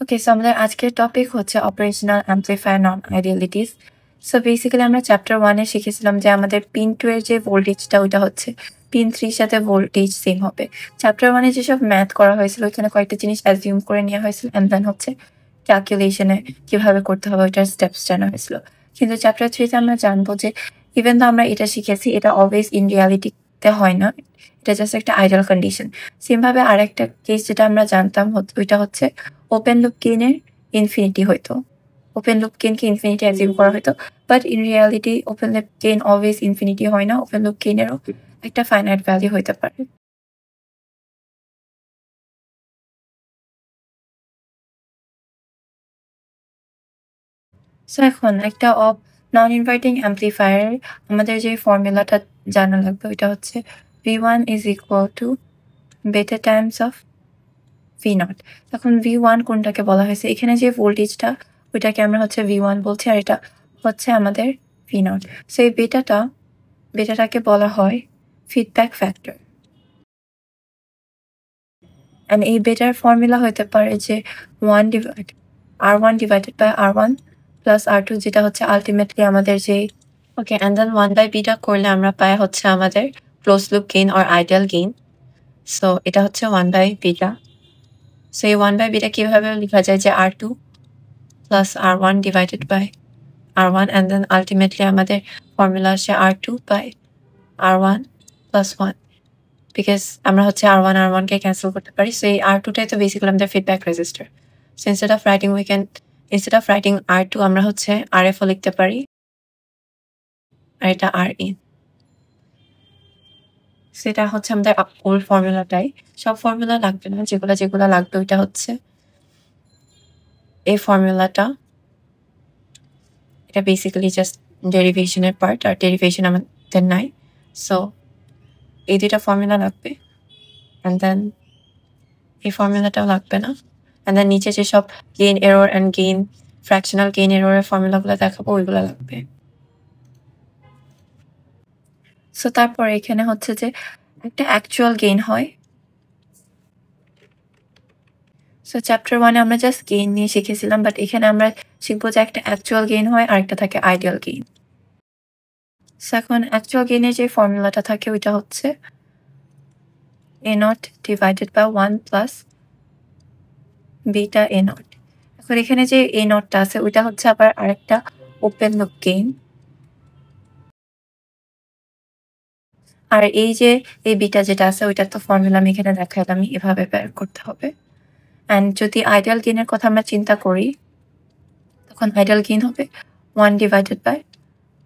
ওকে, so আমাদের আজকের topic হচ্ছে অপারেশনাল অ্যাম্প্লিফায়ার নন আইডিয়ালিটিস। সো বেসিক্যালি আমরা চ্যাপ্টার 1-এ শিখেছিলাম যে আমাদের পিন 2 এর যে ভোল্টেজটা ওইটা হচ্ছে পিন 3 সাথে ভোল্টেজ সেম হবে। চ্যাপ্টার 1-এ যেসব ম্যাথ করা হয়েছিল ওইখানে কয়েকটা জিনিস অ্যাজিউম করে নেওয়া হয়েছিল অ্যান্ড দেন হচ্ছে ক্যালকুলেশনে কিভাবে করতে হবে ওইটার স্টেপস জানা হয়েছিল। কিন্তু চ্যাপ্টার 3-তে আমরা জানবো যে ইভেন তো আমরা এটা শিখেছি এটা অলওয়েজ ইন রিয়ালিটিতে হয় না, এটা জাস্ট একটা আইডিয়াল কন্ডিশন। সেম ভাবে আরেকটা কেস যেটা আমরা জানতাম ওইটা হচ্ছে ওপেন লুপ গেইনের ইনফিনিটি হইতো, ওপেন লুপ গেইনকে ইনফিনিটি অ্যাজিউম করা হইতো, but in reality open loop gain always infinity হয় না, ওপেন লুপ গেইনেরও একটা ফাইনাইট ভ্যালু হইতে পারে। সো এখন একটা নন ইনভার্টিং অ্যাম্প্লিফায়ার আমাদের যে ফর্মুলাটা জানা লাগবে ওইটা হচ্ছে V1 is equal to beta times of V0। এখন V1 কোনটাকে বলা হয়েছে, এখানে যে ভোল্টেজটা ওইটাকে আমরা হচ্ছে V1 বলছি আর এটা হচ্ছে আমাদের V0। সো এই বেটাটাকে বলা হয় ফিডব্যাক ফ্যাক্টর। অ্যান্ড এই বেটার ফর্মুলা হতে পারে যে R1 divided by R1 plus R2, যেটা হচ্ছে আলটিমেটলি আমাদের যে ওকে, অ্যান্ড দেন 1/bটা করলে আমরা পাই হচ্ছে আমাদের close loop gain or ideal gain. So এটা হচ্ছে 1/bটা। সো এই 1/bটা কিভাবে লেখা যায় যে R2 plus R1 divided by R1 and then ultimately আমাদের ফর্মুলা আসে R2 by R1 plus 1, because আমরা হচ্ছে R1 কে ক্যান্সেল করতে পারি। সো এই R2টাই তো বেসিক্যালি আমাদের feedback register. So instead of writing R2 আমরা হচ্ছে RF লিখতে পারি আর এটা RE। সেটা হচ্ছে আমাদের ওল্ড ফর্মুলাটাই, সব ফর্মুলা লাগবে না, যেগুলো লাগবে ওইটা হচ্ছে এই ফর্মুলাটা, এটা বেসিক্যালি জাস্ট ডেরিভেশনের পার্ট, আর ডেরিভেশন আমাদের নাই। সো এই দুইটা ফর্মুলা লাগবে অ্যান্ড দেন এই ফর্মুলাটাও লাগবে না, অ্যান্ড দেন নিচে যেসব gain error and gain fractional gain এররের ফর্মুলাগুলো দেখাবো ওইগুলো লাগবে। সো তারপর এখানে হচ্ছে যে একটা অ্যাকচুয়াল গেইন হয়। সো চ্যাপ্টার 1-এ আমরা জাস্ট গেইন নিয়ে শিখেছিলাম, বাট এখানে আমরা শিখবো যে একটা অ্যাকচুয়াল গেইন হয় আর একটা থাকে আইডিয়াল গেইন। সো এখন অ্যাকচুয়াল গেইনের যে ফর্মুলাটা থাকে ওইটা হচ্ছে A0 divided by 1 plus beta A0। এখন এখানে যে A0টা আছে ওইটা হচ্ছে আবার আরেকটা ওপেন লুপ গেইন, আর এই যে এই বিটা যেটা আছে ওইটার তো ফর্মুলা আমি এখানে দেখাইলাম, এভাবে বের করতে হবে। অ্যান্ড যদি আইডিয়াল গেইনের কথা আমরা চিন্তা করি তখন আইডিয়াল গেইন হবে 1 divided by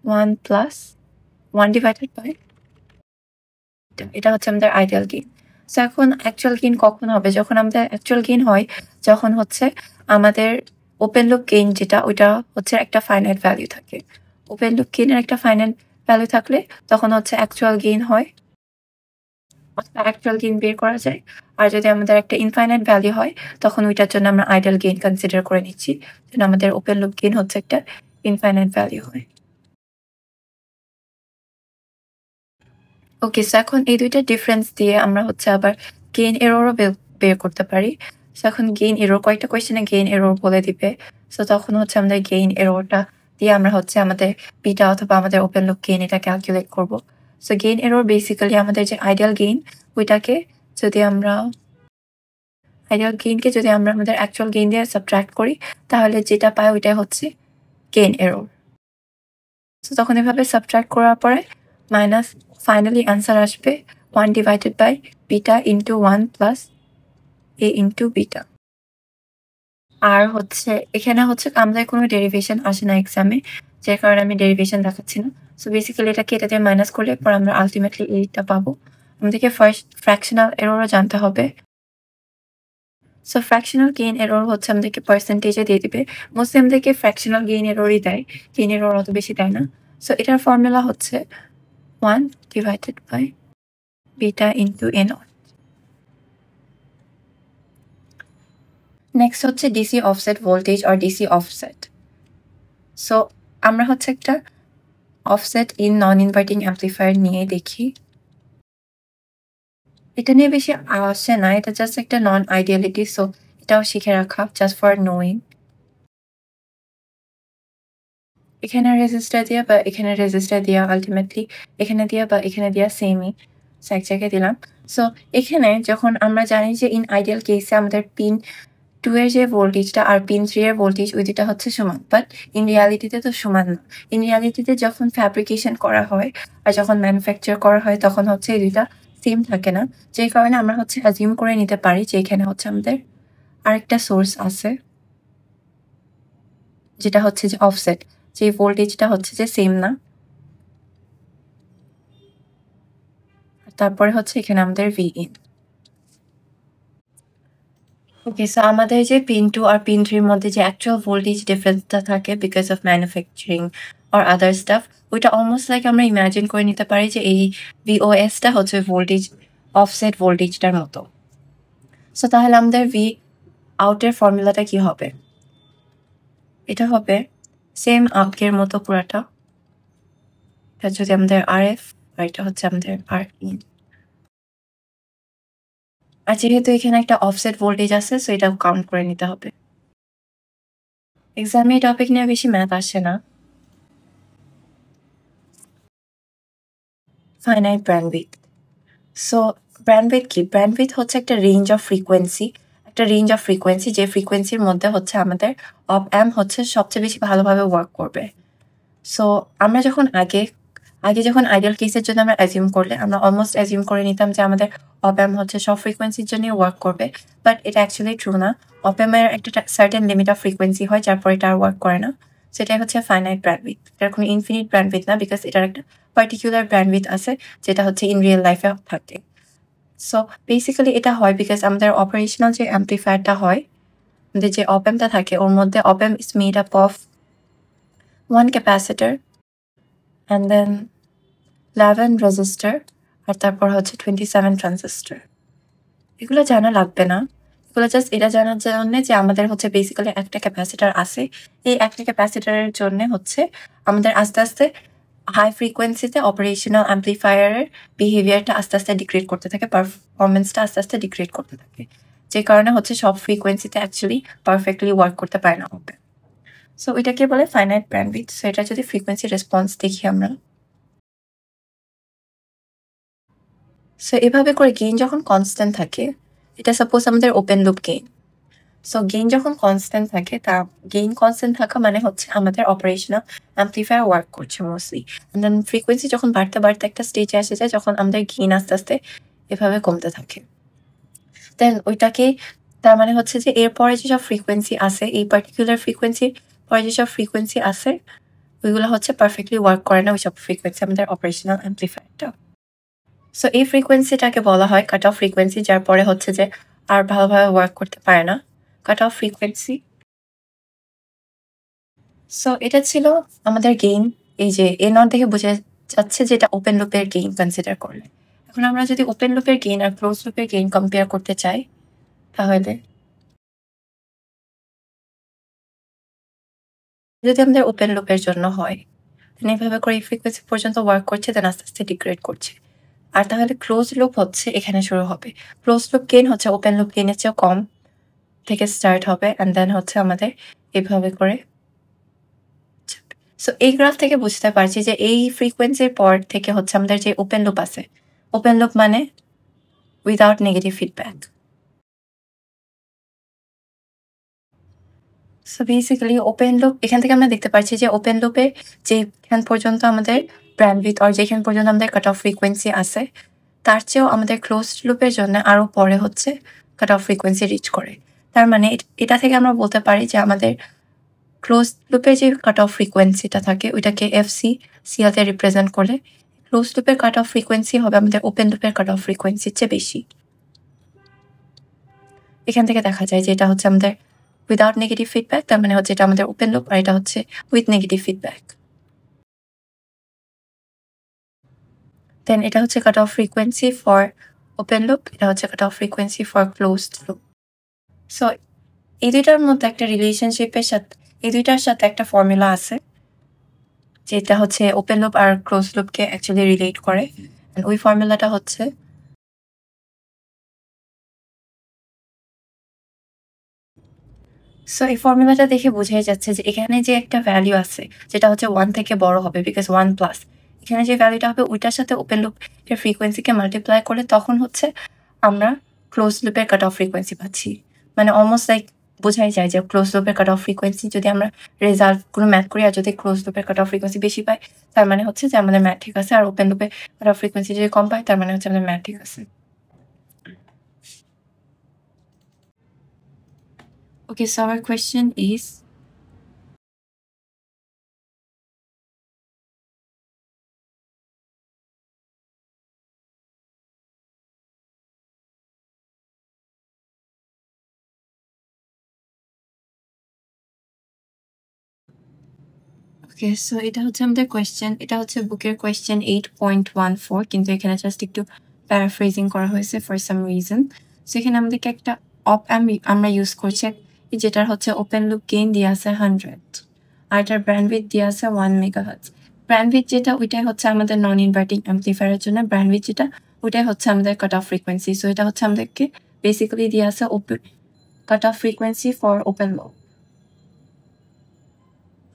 1 plus 1 divided by, এটা হচ্ছে আমাদের আইডিয়াল গেইন। সো এখন অ্যাকচুয়াল গেইন কখন হবে, যখন আমাদের অ্যাকচুয়াল গেইন হয় যখন হচ্ছে আমাদের ওপেন লুপ গেইন যেটা ওইটা হচ্ছে একটা ফাইনাইট ভ্যালু থাকে। ওপেন লুপ গেইনের একটা ফাইনাইট ভ্যালু থাকলে তখন হচ্ছে অ্যাকচুয়াল গেইন হয়, অ্যাকচুয়াল গেইন বের করা যায়। আর যদি আমাদের একটা ইনফাইনাইট ভ্যালু হয় তখন ওইটার জন্য আমরা আইডিয়াল গেইন কনসিডার করে নিচ্ছি, যেন আমাদের ওপেন লুপ গেইন হচ্ছে একটা ইনফাইনাইট ভ্যালু হয়। ওকে, সো এখন এই দুইটা ডিফারেন্স দিয়ে আমরা হচ্ছে আবার গেইন এররও বের করতে পারি। সো এখন গেইন এরর কয়েকটা কোয়েশ্চেনে গেইন এরর বলে দিবে, সো তখন হচ্ছে আমাদের গেইন এররটা দিয়ে আমরা হচ্ছে আমাদের বিটা অথবা আমাদের ওপেন লুপ গেইন এটা ক্যালকুলেট করব। সো গেইন এরর বেসিক্যালি আমাদের যে আইডিয়াল গেইন ওইটাকে যদি আমরা আমাদের অ্যাকচুয়াল গেইন দিয়ে সাবট্রাক্ট করি তাহলে যেটা পাই ওইটাই হচ্ছে গেইন এরর। সো তখন এভাবে সাবট্রাক্ট করার পরে মাইনাস ফাইনালি অ্যান্সার আসবে 1 divided by beta into 1 plus A into beta. আর হচ্ছে এখানে হচ্ছে আমাদের কোনো ডেরিভেশন আসে না এক্সামে, যে কারণে আমি ডেরিভেশন দেখাচ্ছি না। সো বেসিক্যালি এটাকে এটা দিয়ে মাইনাস করলে পর আমরা আলটিমেটলি এইটা পাবো। আমাদেরকে ফার্স্ট ফ্র্যাকশনাল এররও জানতে হবে। সো ফ্র্যাকশনাল গেইন এরর হচ্ছে আমাদেরকে পার্সেন্টেজে দিয়ে দিবে, মোস্টলি আমাদেরকে ফ্র্যাকশনাল গেইন এররই দেয়, গেইন এরর অত বেশি দেয় না। সো এটার ফর্মুলা হচ্ছে 1 divided by beta into A0। Next হচ্ছে ডিসি অফসেট ভোল্টেজ আর ডিসি অফসেট। সো আমরা হচ্ছে একটা offset in non inverting amplifier নিয়ে দেখি। এটা নিয়ে বেশি আসে না, এটা জাস্ট একটা নন আইডিয়ালিটি। সো এটাও শিখে রাখা জাস্ট ফর নোয়িং। এখানে রেজিস্টার দিয়া বা এখানে রেজিস্টার দিয়া আলটিমেটলি এখানে দিয়া বা এখানে দিয়া সেমই, সো এক জায়গায় দিলাম। সো এখানে যখন আমরা জানি যে ইন আইডিয়াল কেসে আমাদের পিন 2 এর যে ভোল্টেজটা আর পিন 3 এর ভোল্টেজ ওই দুটা হচ্ছে সমান, বাট ইন রিয়ালিটিতে তো সমান না। ইন রিয়ালিটিতে যখন ফ্যাব্রিকেশন করা হয় আর যখন ম্যানুফ্যাকচার করা হয় তখন হচ্ছে এই দুইটা সেম থাকে না, যে কারণে আমরা হচ্ছে অ্যাজিউম করে নিতে পারি যে এখানে হচ্ছে আমাদের আরেকটা সোর্স আছে যেটা হচ্ছে যে অফসেট, যে ভোল্টেজটা হচ্ছে যে সেম না। তারপরে হচ্ছে এখানে আমাদের Vin। ওকে, সো আমাদের যে পিন 2 আর পিন 3 এর মধ্যে যে অ্যাকচুয়াল ভোল্টেজ ডিফারেন্সটা থাকে because of manufacturing or other staff, ওইটা অলমোস্ট লাইক আমরা ইমাজিন করে নিতে পারি যে এই VOSটা হচ্ছে ভোল্টেজ অফসেট ভোল্টেজটার মতো। সো তাহলে আমাদের V আউটের ফর্মুলাটা কি হবে? এটা হবে সেম আপকের মতো পুরাটা। এটা যদি আমাদের RF আর এটা হচ্ছে আমাদের Rin। আর যেহেতু এখানে একটা অফসেট ভোল্টেজ আছে সো এটাও কাউন্ট করে নিতে হবে। এক্সামে এই টপিক নিয়ে বেশি ম্যাথ আসে না। Finite bandwidth. সো ব্যান্ডউইথ কি? ব্যান্ডউইথ হচ্ছে একটা রেঞ্জ অফ ফ্রিকোয়েন্সি, যে ফ্রিকোয়েন্সির মধ্যে হচ্ছে আমাদের অপ অ্যাম্প হচ্ছে সবচেয়ে বেশি ভালোভাবে ওয়ার্ক করবে। সো আমরা যখন আগে যখন আইডিয়াল কেসের জন্য আমরা অ্যাজিউম করলে আমরা অলমোস্ট অ্যাজিউম করে নিতাম যে আমাদের অপ অ্যাম্প হচ্ছে সব ফ্রিকোয়েন্সির জন্যই ওয়ার্ক করবে, বাট এটা অ্যাকচুয়ালি ট্রু না। অপ অ্যাম্পের একটা সার্টেন লিমিট অফ ফ্রিকোয়েন্সি হয় যার পরে এটা আর ওয়ার্ক করে না। সেটাই হচ্ছে ফাইনাইট ব্যান্ডউইথ। এটার কোনো ইনফিনিট ব্যান্ডউইথ না, বিকজ এটার একটা পার্টিকুলার ব্যান্ডউইথ আছে যেটা হচ্ছে ইন রিয়েল লাইফে থাকে। সো বেসিক্যালি এটা হয় বিকজ আমাদের অপারেশনাল যে অ্যাম্পলিফায়ারটা হয়, আমাদের যে অপ অ্যাম্পটা থাকে ওর মধ্যে op amp is made up of 1 capacitor and then 11 resistor আর তারপর হচ্ছে 27 ট্রানজিস্টর। এগুলো জানা লাগবে না, এগুলো জাস্ট এটা জানার জন্য যে আমাদের হচ্ছে বেসিক্যালি একটা ক্যাপাসিটার আছে। এই একটা ক্যাপাসিটারের জন্য হচ্ছে আমাদের আস্তে আস্তে হাই ফ্রিকোয়েন্সিতে অপারেশনাল অ্যাম্পলিফায়ারের বিহেভিয়ারটা আস্তে আস্তে ডিগ্রেড করতে থাকে, পারফরমেন্সটা আস্তে আস্তে ডিগ্রেড করতে থাকে, যে কারণে হচ্ছে সব ফ্রিকোয়েন্সিতে অ্যাকচুয়ালি পারফেক্টলি ওয়ার্ক করতে পারে না হবে। সো এটাকে বলে ফাইনাইট ব্যান্ডউইথ। সো এটা যদি ফ্রিকোয়েন্সি রেসপন্স দেখি আমরা, সো এভাবে করে গেইন যখন কনস্ট্যান্ট থাকে, এটা সাপোজ আমাদের open loop gain. So gain যখন কনস্ট্যান্ট থাকে, তার গেইন কনস্ট্যান্ট থাকা মানে হচ্ছে আমাদের অপারেশনাল অ্যাম্পলিফায়ার ওয়ার্ক করছে মোস্টলি। অ্যান্ড দেন ফ্রিকোয়েন্সি যখন বাড়তে বাড়তে একটা স্টেজে আসে যায় যখন আমাদের গেইন আস্তে আস্তে এভাবে কমতে থাকে, দেন ওইটাকে তার মানে হচ্ছে যে এরপরে যেসব ফ্রিকোয়েন্সি আছে, এই পার্টিকুলার ফ্রিকোয়েন্সির পরে যেসব ফ্রিকোয়েন্সি আছে ওইগুলো হচ্ছে পারফেক্টলি ওয়ার্ক করে না, ওইসব ফ্রিকোয়েন্সি আমাদের অপারেশনাল অ্যাম্পলিফায়ারটা। সো এই ফ্রিকোয়েন্সিটাকে বলা হয় কাট অফ ফ্রিকোয়েন্সি, যার পরে হচ্ছে যে আর ভালোভাবে ওয়ার্ক করতে পারে না, কাট অফ ফ্রিকোয়েন্সি। সো এটা ছিল আমাদের গেইন। এই যে এ নট দেখে বোঝা যাচ্ছে যে এটা ওপেন লুপের গেইন কনসিডার করলে। এখন আমরা যদি ওপেন লুপের গেইন আর ক্লোজ লুপের গেইন কম্পেয়ার করতে চাই, তাহলে যদি আমাদের ওপেন লুপের জন্য হয় দেন এইভাবে করে এই ফ্রিকোয়েন্সি পর্যন্ত ওয়ার্ক করছে, দেন আস্তে আস্তে ডিগ্রেড করছে। আর তাহলে ক্লোজ লুপ হচ্ছে এখানে শুরু হবে। ক্লোজ লুপ গেইন হচ্ছে ওপেন লুপ গেইনের চেয়েও কম থেকে স্টার্ট হবে অ্যান্ড দেন হচ্ছে আমাদের এইভাবে করে। সো এই গ্রাফ থেকে বুঝতে পারছি যে এই ফ্রিকোয়েন্সির পর থেকে হচ্ছে আমাদের যে ওপেন লুপ আছে, ওপেন লুপ মানে without negative feedback. So basically open loop, এখান থেকে আমরা দেখতে পাচ্ছি যে ওপেন লুপে যেখান পর্যন্ত আমাদের ব্যান্ডউইথ আর যেখান পর্যন্ত আমাদের কাট অফ ফ্রিকোয়েন্সি আছে তার চেয়েও আমাদের ক্লোজ লুপের জন্য আরও পরে হচ্ছে কাট অফ ফ্রিকোয়েন্সি রিচ করে। তার মানে এটা থেকে আমরা বলতে পারি যে আমাদের ক্লোজ লুপের যে কাট অফ ফ্রিকোয়েন্সিটা থাকে ওইটাকে FCCL তে রিপ্রেজেন্ট করলে ক্লোজ লুপের কাট অফ ফ্রিকোয়েন্সি হবে আমাদের ওপেন লুপের কাট অফ ফ্রিকোয়েন্সির চেয়ে বেশি। এখান থেকে দেখা যায় যে এটা হচ্ছে আমাদের উইদাউট নেগেটিভ ফিডব্যাক, তার মানে হচ্ছে এটা আমাদের ওপেন লুপ আর এটা হচ্ছে উইথ নেগেটিভ ফিডব্যাক। দেন এটা হচ্ছে কাট off frequency for open loop, এটা হচ্ছে কাট off frequency for closed loop. So এই দুইটার মধ্যে একটা রিলেশনশিপের সাথে, এই দুইটার সাথে একটা ফর্মুলা আছে যেটা হচ্ছে ওপেন লুপ আর ক্লোজ লুপকে অ্যাকচুয়ালি রিলেট করে। ওই ফর্মুলাটা হচ্ছে সো এই ফর্মুলাটা দেখে বোঝাই যাচ্ছে যে এখানে যে একটা ভ্যালু আছে যেটা হচ্ছে 1 থেকে বড় হবে বিকজ 1 প্লাস এখানে যে ভ্যালুটা হবে ওইটার সাথে ওপেন লুপ এর ফ্রিকোয়েন্সিকে মাল্টিপ্লাই করলে তখন হচ্ছে আমরা ক্লোজ লুপের কাট অফ ফ্রিকোয়েন্সি পাচ্ছি মানে অলমোস্ট লাইক বোঝাই যায় যে ক্লোজ লুপের কাট অফ ফ্রিকোয়েন্সি যদি আমরা রেজাল্টগুলো ম্যাথ করি আর যদি ক্লোজ লুপের কাট অফ ফ্রিকোয়েন্সি বেশি পাই তার মানে হচ্ছে যে আমাদের ম্যাথ ঠিক আছে আর ওপেন লুপের কাট অফ ফ্রিকোয়েন্সি যদি কম পাই তার মানে হচ্ছে আমাদের ম্যাথ ঠিক আছে Okay, so our question is okay so এটা হচ্ছে আমাদের কোয়েশ্চেন এটা হচ্ছে বুকের কোয়েশ্চেন 8.14 কিন্তু এখানে জাস্ট একটু প্যারাফ্রেজিং করা হয়েছে ফর সাম রিজন সো এখানে আমাদেরকে একটা অপ আমরা ইউজ করছি যেটার হচ্ছে ওপেন লুপ গেইন দিয়ে আছে 100 আর এটার ব্যান্ডউইথ দিয়ে আছে 1 মেগাহার্টজ ব্যান্ডউইথ যেটা ওইটাই হচ্ছে আমাদের নন ইনভার্টিং অ্যাম্পলিফায়ারের জন্য ব্যান্ডউইথ যেটা ওইটাই হচ্ছে আমাদের কাট অফ ফ্রিকোয়েন্সি সো এটা হচ্ছে আমাদেরকে বেসিক্যালি দিয়ে আছে open cut off frequency for open loop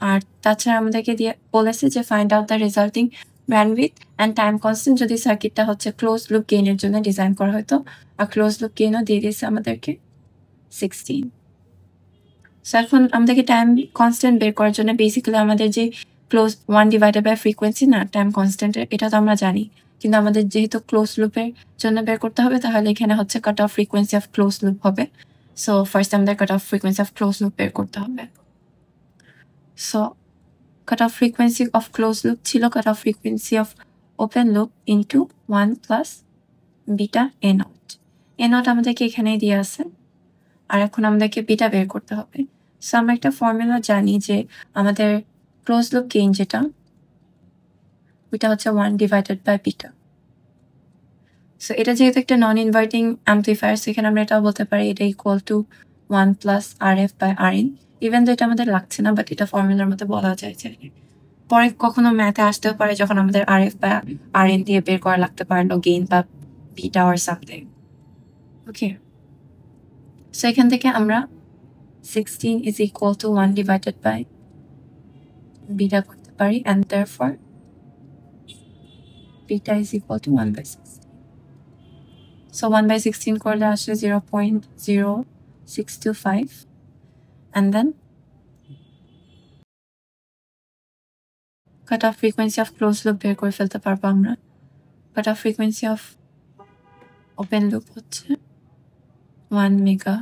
আর তাছাড়া আমাদেরকে দিয়ে বলেছে যে find out the resulting bandwidth and time constant যদি সার্কিটটা হচ্ছে ক্লোজ লুপ গেইনের জন্য ডিজাইন করা হতো আর ক্লোজ লুপ গেইনও দিয়ে দিয়েছে আমাদেরকে 16 সো এখন আমাদেরকে টাইম কনস্ট্যান্ট বের করার জন্য বেসিক্যালি আমাদের যে ক্লোজ 1 ডিভাইডেড বাই ফ্রিকোয়েন্সি না টাইম কনস্ট্যান্টের এটা তো আমরা জানি কিন্তু আমাদের যেহেতু ক্লোজ লুপের জন্য বের করতে হবে তাহলে এখানে হচ্ছে কাট off frequency of close loop হবে সো ফার্স্ট আমাদের কাট off frequency of close loop বের করতে হবে so cutoff frequency of closed loop ছিল cutoff frequency of open loop into 1 plus beta a naught a naught আমাদেরকে এখানেই দিয়ে আছে আর এখন আমাদেরকে বিটা বের করতে হবে সো আমরা একটা ফর্মুলা জানি যে আমাদের ক্লোজ লুপ গেইন যেটা ওইটা হচ্ছে 1 ডিভাইডেড বাই বিটা সো এটা যেহেতু একটা নন ইনভার্টিং অ্যাম্পলিফায়ার সেখানে আমরা এটাও বলতে পারি এটা equal to 1 plus R F by R in even তো এটা আমাদের লাগছে না বাট এটা ফর্মুলার মধ্যে বলা যায় যে পরে কখনো ম্যাথে আসতেও পারে যখন আমাদের আর এফ বা আর এন দিয়ে বের করা লাগতে পারলো গেইন বা beta or something okay so এখান থেকে আমরা 16 is equal to 1 divided by beta করতে পারি and therefore beta is equal to 1 by 16 so 1 by 16 করলে আসলে 0.0625 and then cut off frequency of closed loop বের করে ফেলতে পারবো আমরা cut off frequency of open loop হচ্ছে 1 mega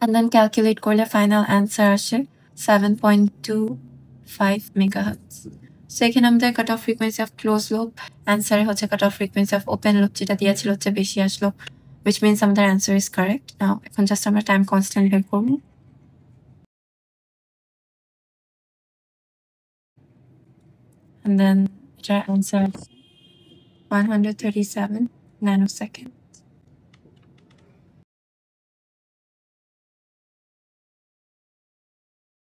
and then calculate করলে final answer আসে 7.25 megahertz so এখানে আমাদের cut off frequency of closed loop answer হচ্ছে cut off frequency of open loop যেটা দিয়েছিল হচ্ছে বেশি আসলো which means আমাদের answer is correct now এখন just আমরা time constant বের করব and then এটার answer 137 nanosecond